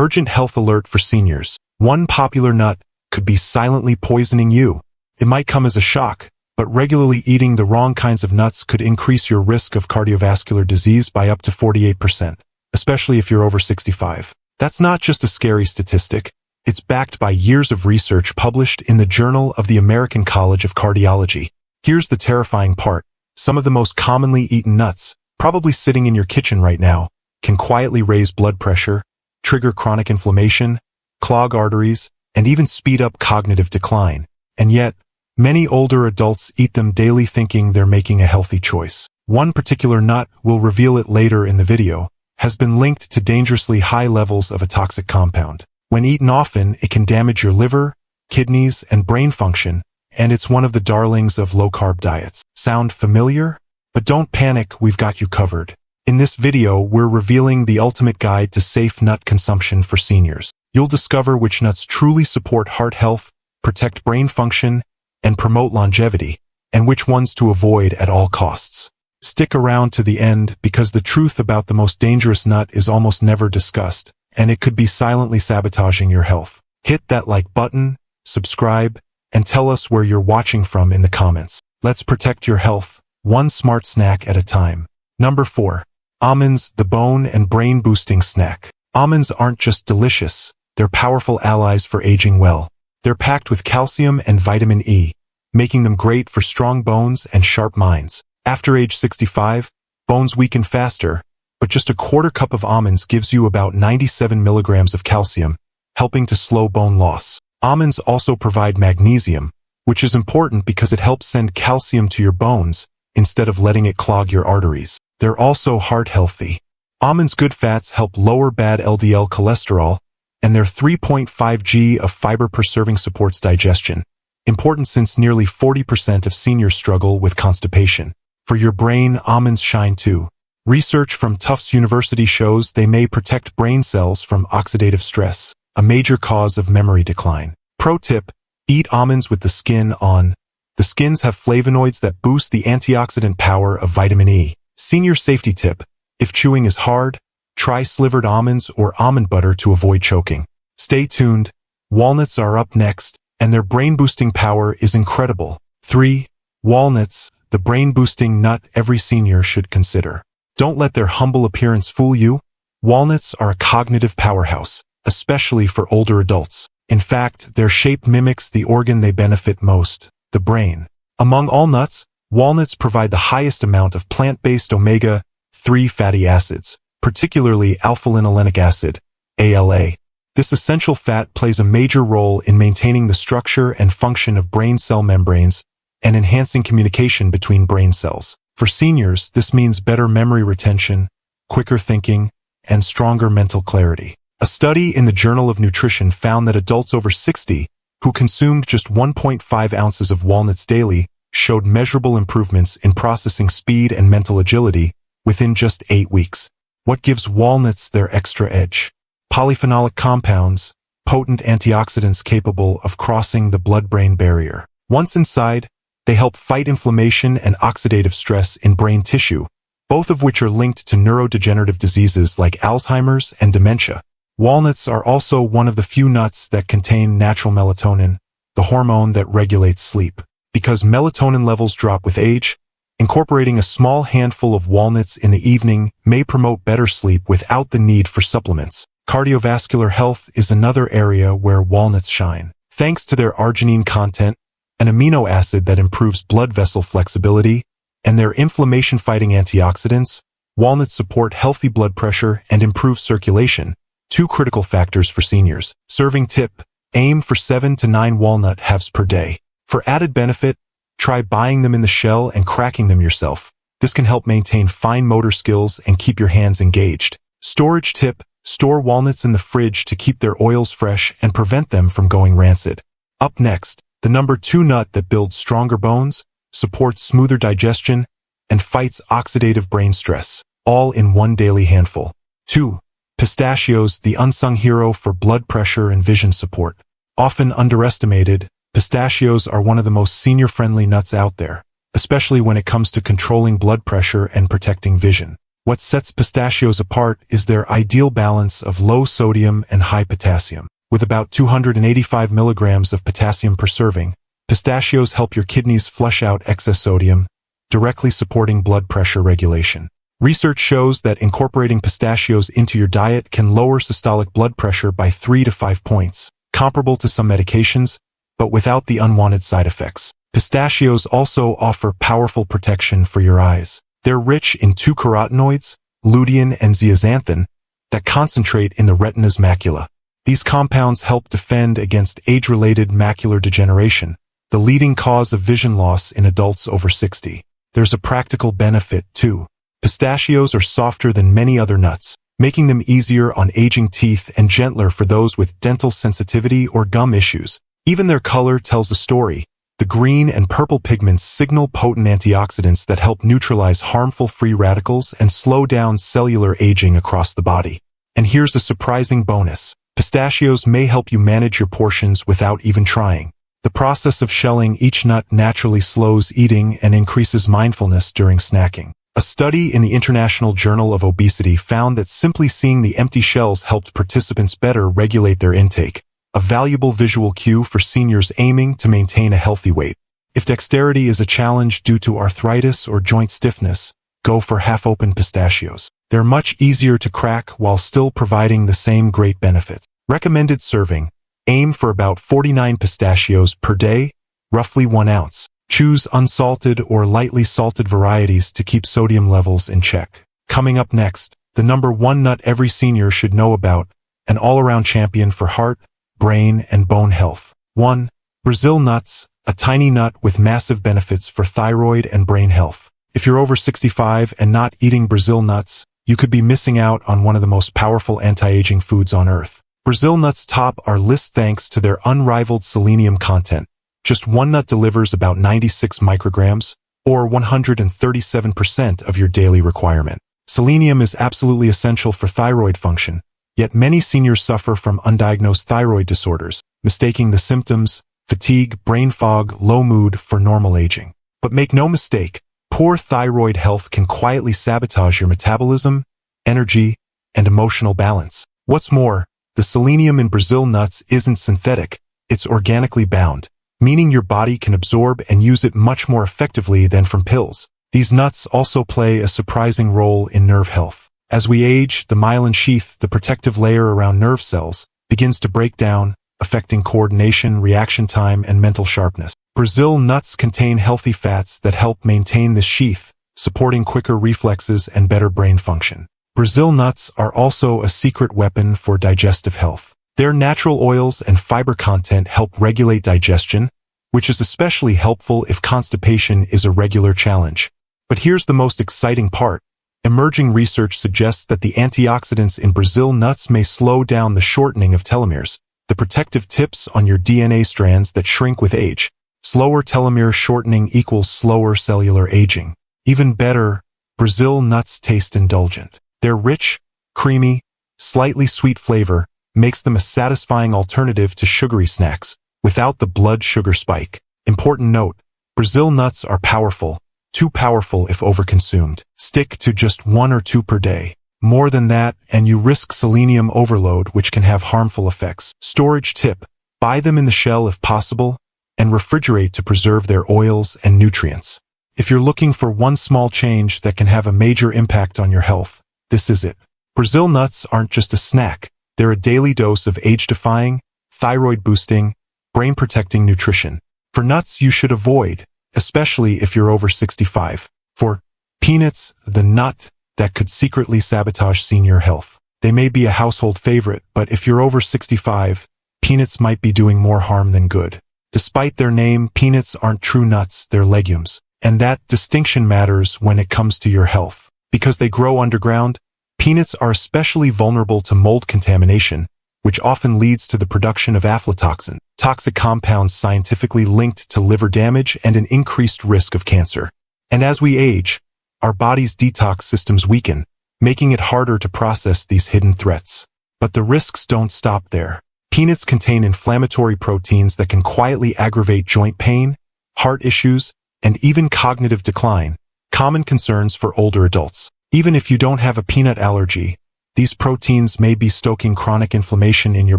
Urgent health alert for seniors. One popular nut could be silently poisoning you. It might come as a shock, but regularly eating the wrong kinds of nuts could increase your risk of cardiovascular disease by up to 48%, especially if you're over 65. That's not just a scary statistic. It's backed by years of research published in the Journal of the American College of Cardiology. Here's the terrifying part. Some of the most commonly eaten nuts, probably sitting in your kitchen right now, can quietly raise blood pressure, trigger chronic inflammation, clog arteries, and even speed up cognitive decline. And yet, many older adults eat them daily thinking they're making a healthy choice. One particular nut, we'll reveal it later in the video, has been linked to dangerously high levels of a toxic compound. When eaten often, it can damage your liver, kidneys, and brain function, and it's one of the darlings of low-carb diets. Sound familiar? But don't panic, we've got you covered. In this video, we're revealing the ultimate guide to safe nut consumption for seniors. You'll discover which nuts truly support heart health, protect brain function, and promote longevity, and which ones to avoid at all costs. Stick around to the end because the truth about the most dangerous nut is almost never discussed, and it could be silently sabotaging your health. Hit that like button, subscribe, and tell us where you're watching from in the comments. Let's protect your health, one smart snack at a time. Number 4. Almonds, the bone and brain-boosting snack. Almonds aren't just delicious, they're powerful allies for aging well. They're packed with calcium and vitamin E, making them great for strong bones and sharp minds. After age 65, bones weaken faster, but just a quarter cup of almonds gives you about 97 milligrams of calcium, helping to slow bone loss. Almonds also provide magnesium, which is important because it helps send calcium to your bones instead of letting it clog your arteries. They're also heart-healthy. Almonds' good fats help lower bad LDL cholesterol, and their 3.5 g of fiber per serving supports digestion, important since nearly 40% of seniors struggle with constipation. For your brain, almonds shine too. Research from Tufts University shows they may protect brain cells from oxidative stress, a major cause of memory decline. Pro tip: eat almonds with the skin on. The skins have flavonoids that boost the antioxidant power of vitamin E. Senior safety tip: if chewing is hard, try slivered almonds or almond butter to avoid choking. Stay tuned. Walnuts are up next, and their brain-boosting power is incredible. 3. Walnuts, the brain-boosting nut every senior should consider. Don't let their humble appearance fool you. Walnuts are a cognitive powerhouse, especially for older adults. In fact, their shape mimics the organ they benefit most, the brain. Among all nuts, walnuts provide the highest amount of plant-based omega-3 fatty acids, particularly alpha-linolenic acid, ALA. This essential fat plays a major role in maintaining the structure and function of brain cell membranes and enhancing communication between brain cells. For seniors, this means better memory retention, quicker thinking, and stronger mental clarity. A study in the Journal of Nutrition found that adults over 60 who consumed just 1.5 ounces of walnuts daily showed measurable improvements in processing speed and mental agility within just 8 weeks. What gives walnuts their extra edge? Polyphenolic compounds, potent antioxidants capable of crossing the blood-brain barrier. Once inside, they help fight inflammation and oxidative stress in brain tissue, both of which are linked to neurodegenerative diseases like Alzheimer's and dementia. Walnuts are also one of the few nuts that contain natural melatonin, the hormone that regulates sleep. Because melatonin levels drop with age, incorporating a small handful of walnuts in the evening may promote better sleep without the need for supplements. Cardiovascular health is another area where walnuts shine. Thanks to their arginine content, an amino acid that improves blood vessel flexibility, and their inflammation-fighting antioxidants, walnuts support healthy blood pressure and improve circulation, two critical factors for seniors. Serving tip: aim for 7 to 9 walnut halves per day. For added benefit, try buying them in the shell and cracking them yourself. This can help maintain fine motor skills and keep your hands engaged. Storage tip: store walnuts in the fridge to keep their oils fresh and prevent them from going rancid. Up next, the number 2 nut that builds stronger bones, supports smoother digestion, and fights oxidative brain stress, all in one daily handful. 2. Pistachios, the unsung hero for blood pressure and vision support. Often underestimated, pistachios are one of the most senior-friendly nuts out there, especially when it comes to controlling blood pressure and protecting vision. What sets pistachios apart is their ideal balance of low sodium and high potassium. With about 285 milligrams of potassium per serving, pistachios help your kidneys flush out excess sodium, directly supporting blood pressure regulation. Research shows that incorporating pistachios into your diet can lower systolic blood pressure by 3 to 5 points, comparable to some medications, but without the unwanted side effects. Pistachios also offer powerful protection for your eyes. They're rich in 2 carotenoids, lutein and zeaxanthin, that concentrate in the retina's macula. These compounds help defend against age-related macular degeneration, the leading cause of vision loss in adults over 60. There's a practical benefit, too. Pistachios are softer than many other nuts, making them easier on aging teeth and gentler for those with dental sensitivity or gum issues. Even their color tells a story. The green and purple pigments signal potent antioxidants that help neutralize harmful free radicals and slow down cellular aging across the body. And here's a surprising bonus. Pistachios may help you manage your portions without even trying. The process of shelling each nut naturally slows eating and increases mindfulness during snacking. A study in the International Journal of Obesity found that simply seeing the empty shells helped participants better regulate their intake, a valuable visual cue for seniors aiming to maintain a healthy weight. If dexterity is a challenge due to arthritis or joint stiffness, go for half-open pistachios. They're much easier to crack while still providing the same great benefits. Recommended serving. Aim for about 49 pistachios per day, roughly 1 ounce. Choose unsalted or lightly salted varieties to keep sodium levels in check. Coming up next, the number 1 nut every senior should know about, an all-around champion for heart, brain, and bone health. 1. Brazil nuts, a tiny nut with massive benefits for thyroid and brain health. If you're over 65 and not eating Brazil nuts, you could be missing out on one of the most powerful anti-aging foods on earth. Brazil nuts top our list thanks to their unrivaled selenium content. Just 1 nut delivers about 96 micrograms, or 137% of your daily requirement. Selenium is absolutely essential for thyroid function, yet many seniors suffer from undiagnosed thyroid disorders, mistaking the symptoms, fatigue, brain fog, low mood for normal aging. But make no mistake, poor thyroid health can quietly sabotage your metabolism, energy, and emotional balance. What's more, the selenium in Brazil nuts isn't synthetic, it's organically bound, meaning your body can absorb and use it much more effectively than from pills. These nuts also play a surprising role in nerve health. As we age, the myelin sheath, the protective layer around nerve cells, begins to break down, affecting coordination, reaction time, and mental sharpness. Brazil nuts contain healthy fats that help maintain this sheath, supporting quicker reflexes and better brain function. Brazil nuts are also a secret weapon for digestive health. Their natural oils and fiber content help regulate digestion, which is especially helpful if constipation is a regular challenge. But here's the most exciting part. Emerging research suggests that the antioxidants in Brazil nuts may slow down the shortening of telomeres, the protective tips on your DNA strands that shrink with age. Slower telomere shortening equals slower cellular aging. Even better, Brazil nuts taste indulgent. Their rich, creamy, slightly sweet flavor makes them a satisfying alternative to sugary snacks, without the blood sugar spike. Important note, Brazil nuts are powerful, too powerful if overconsumed. Stick to just 1 or 2 per day. More than that, and you risk selenium overload, which can have harmful effects. Storage tip: buy them in the shell if possible, and refrigerate to preserve their oils and nutrients. If you're looking for one small change that can have a major impact on your health, this is it. Brazil nuts aren't just a snack, they're a daily dose of age-defying, thyroid-boosting, brain-protecting nutrition. For nuts you should avoid, especially if you're over 65. For peanuts, the nut that could secretly sabotage senior health. They may be a household favorite, but if you're over 65, peanuts might be doing more harm than good. Despite their name, peanuts aren't true nuts, they're legumes. And that distinction matters when it comes to your health. Because they grow underground, peanuts are especially vulnerable to mold contamination, which often leads to the production of aflatoxin, toxic compounds scientifically linked to liver damage and an increased risk of cancer. And as we age, our body's detox systems weaken, making it harder to process these hidden threats. But the risks don't stop there. Peanuts contain inflammatory proteins that can quietly aggravate joint pain, heart issues, and even cognitive decline, common concerns for older adults. Even if you don't have a peanut allergy, these proteins may be stoking chronic inflammation in your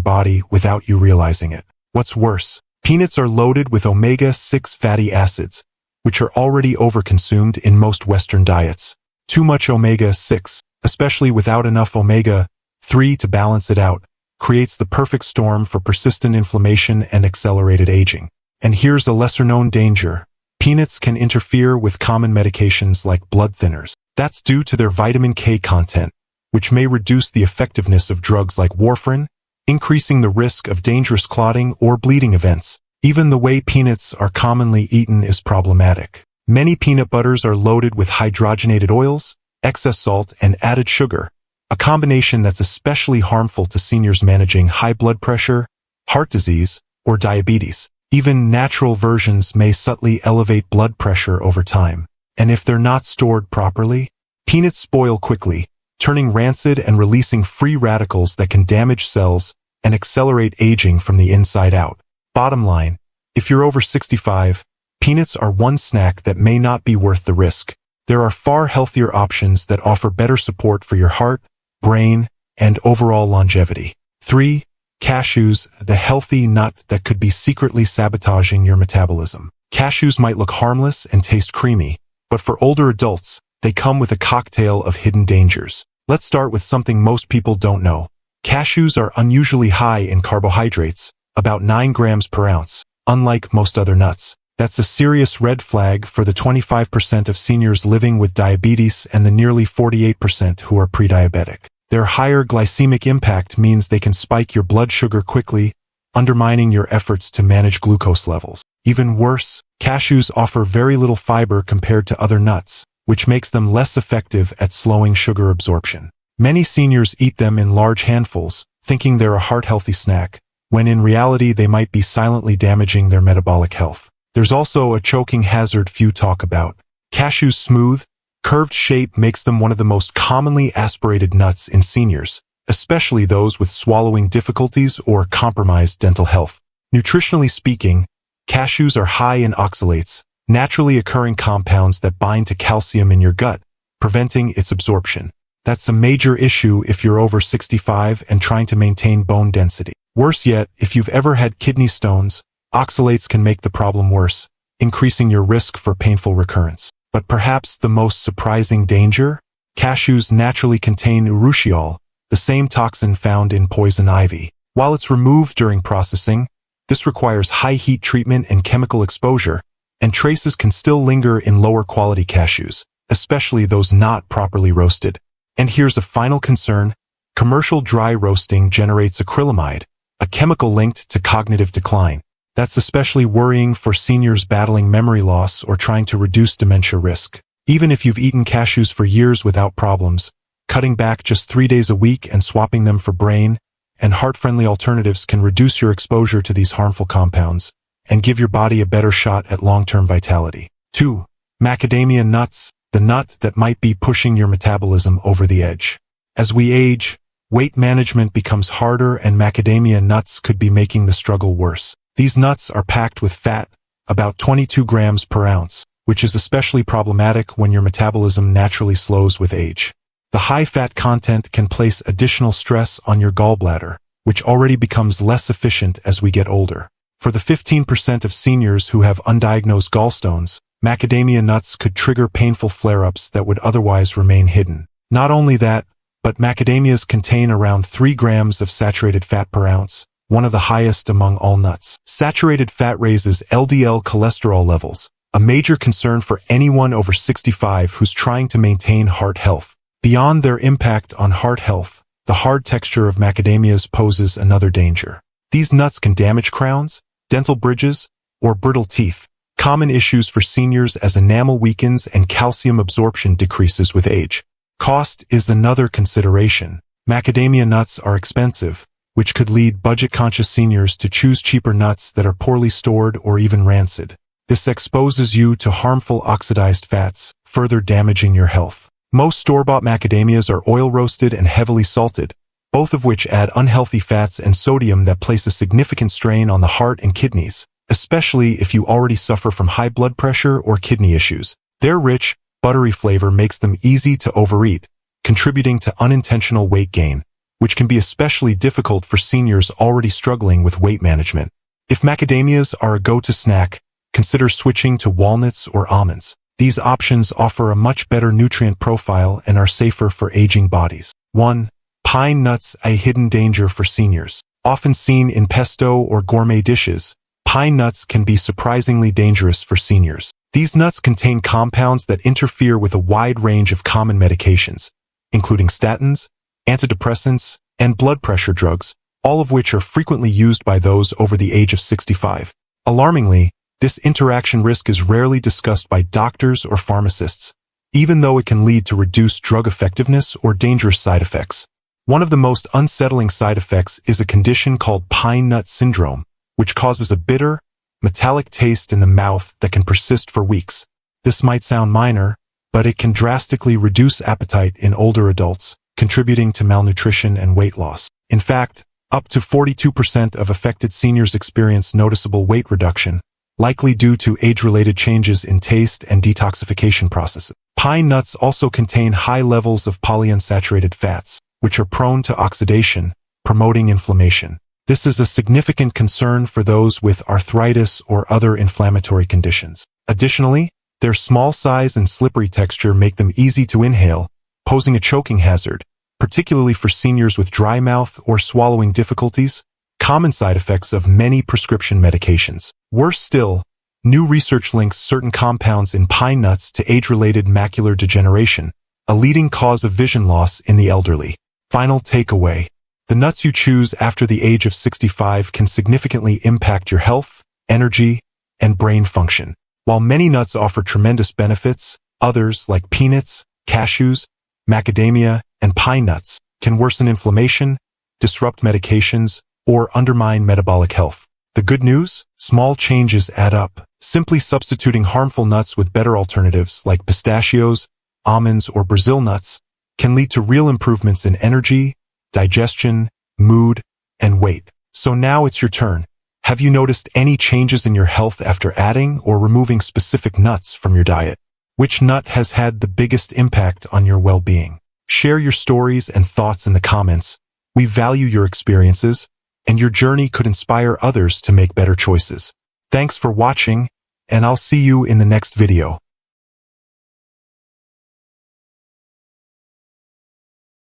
body without you realizing it. What's worse, peanuts are loaded with omega-6 fatty acids, which are already overconsumed in most Western diets. Too much omega-6, especially without enough omega-3 to balance it out, creates the perfect storm for persistent inflammation and accelerated aging. And here's a lesser-known danger. Peanuts can interfere with common medications like blood thinners. That's due to their vitamin K content, which may reduce the effectiveness of drugs like warfarin, increasing the risk of dangerous clotting or bleeding events. Even the way peanuts are commonly eaten is problematic. Many peanut butters are loaded with hydrogenated oils, excess salt, and added sugar, a combination that's especially harmful to seniors managing high blood pressure, heart disease, or diabetes. Even natural versions may subtly elevate blood pressure over time. And if they're not stored properly, peanuts spoil quickly, turning rancid and releasing free radicals that can damage cells and accelerate aging from the inside out. Bottom line, if you're over 65, peanuts are one snack that may not be worth the risk. There are far healthier options that offer better support for your heart, brain, and overall longevity. 3. Cashews, the healthy nut that could be secretly sabotaging your metabolism. Cashews might look harmless and taste creamy, but for older adults, they come with a cocktail of hidden dangers. Let's start with something most people don't know. Cashews are unusually high in carbohydrates, about 9 grams per ounce, unlike most other nuts. That's a serious red flag for the 25% of seniors living with diabetes and the nearly 48% who are pre-diabetic. Their higher glycemic impact means they can spike your blood sugar quickly, undermining your efforts to manage glucose levels. Even worse, cashews offer very little fiber compared to other nuts, which makes them less effective at slowing sugar absorption. Many seniors eat them in large handfuls, thinking they're a heart-healthy snack, when in reality they might be silently damaging their metabolic health. There's also a choking hazard few talk about. Cashews' smooth, curved shape makes them one of the most commonly aspirated nuts in seniors, especially those with swallowing difficulties or compromised dental health. Nutritionally speaking, cashews are high in oxalates, naturally occurring compounds that bind to calcium in your gut, preventing its absorption. That's a major issue if you're over 65 and trying to maintain bone density. Worse yet, if you've ever had kidney stones, oxalates can make the problem worse, increasing your risk for painful recurrence. But perhaps the most surprising danger? Cashews naturally contain urushiol, the same toxin found in poison ivy. While it's removed during processing, this requires high heat treatment and chemical exposure, and traces can still linger in lower quality cashews, especially those not properly roasted. And here's a final concern. Commercial dry roasting generates acrylamide, a chemical linked to cognitive decline. That's especially worrying for seniors battling memory loss or trying to reduce dementia risk. Even if you've eaten cashews for years without problems, cutting back just 3 days a week and swapping them for brain and heart-friendly alternatives can reduce your exposure to these harmful compounds and give your body a better shot at long-term vitality. 2. Macadamia nuts, the nut that might be pushing your metabolism over the edge. As we age, weight management becomes harder and macadamia nuts could be making the struggle worse. These nuts are packed with fat, about 22 grams per ounce, which is especially problematic when your metabolism naturally slows with age. The high fat content can place additional stress on your gallbladder, which already becomes less efficient as we get older. For the 15% of seniors who have undiagnosed gallstones, macadamia nuts could trigger painful flare-ups that would otherwise remain hidden. Not only that, but macadamias contain around 3 grams of saturated fat per ounce, one of the highest among all nuts. Saturated fat raises LDL cholesterol levels, a major concern for anyone over 65 who's trying to maintain heart health. Beyond their impact on heart health, the hard texture of macadamias poses another danger. These nuts can damage crowns, dental bridges, or brittle teeth, common issues for seniors as enamel weakens and calcium absorption decreases with age. Cost is another consideration. Macadamia nuts are expensive, which could lead budget-conscious seniors to choose cheaper nuts that are poorly stored or even rancid. This exposes you to harmful oxidized fats, further damaging your health. Most store-bought macadamias are oil-roasted and heavily salted, both of which add unhealthy fats and sodium that place a significant strain on the heart and kidneys, especially if you already suffer from high blood pressure or kidney issues. They're rich, buttery flavor makes them easy to overeat, contributing to unintentional weight gain, which can be especially difficult for seniors already struggling with weight management. If macadamias are a go-to snack, consider switching to walnuts or almonds. These options offer a much better nutrient profile and are safer for aging bodies. 1. Pine nuts, a hidden danger for seniors. Often seen in pesto or gourmet dishes, pine nuts can be surprisingly dangerous for seniors. These nuts contain compounds that interfere with a wide range of common medications, including statins, antidepressants, and blood pressure drugs, all of which are frequently used by those over the age of 65. Alarmingly, this interaction risk is rarely discussed by doctors or pharmacists, even though it can lead to reduced drug effectiveness or dangerous side effects. One of the most unsettling side effects is a condition called pine nut syndrome, which causes a bitter, metallic taste in the mouth that can persist for weeks. This might sound minor, but it can drastically reduce appetite in older adults, contributing to malnutrition and weight loss. In fact, up to 42% of affected seniors experience noticeable weight reduction, likely due to age-related changes in taste and detoxification processes. Pine nuts also contain high levels of polyunsaturated fats, which are prone to oxidation, promoting inflammation. This is a significant concern for those with arthritis or other inflammatory conditions. Additionally, their small size and slippery texture make them easy to inhale, posing a choking hazard, particularly for seniors with dry mouth or swallowing difficulties, common side effects of many prescription medications. Worse still, new research links certain compounds in pine nuts to age-related macular degeneration, a leading cause of vision loss in the elderly. Final takeaway: the nuts you choose after the age of 65 can significantly impact your health, energy, and brain function. While many nuts offer tremendous benefits, others, like peanuts, cashews, macadamia, and pine nuts, can worsen inflammation, disrupt medications, or undermine metabolic health. The good news? Small changes add up. Simply substituting harmful nuts with better alternatives like pistachios, almonds, or Brazil nuts can lead to real improvements in energy, digestion, mood, and weight. So now it's your turn. Have you noticed any changes in your health after adding or removing specific nuts from your diet? Which nut has had the biggest impact on your well-being? Share your stories and thoughts in the comments. We value your experiences, and your journey could inspire others to make better choices. Thanks for watching, and I'll see you in the next video.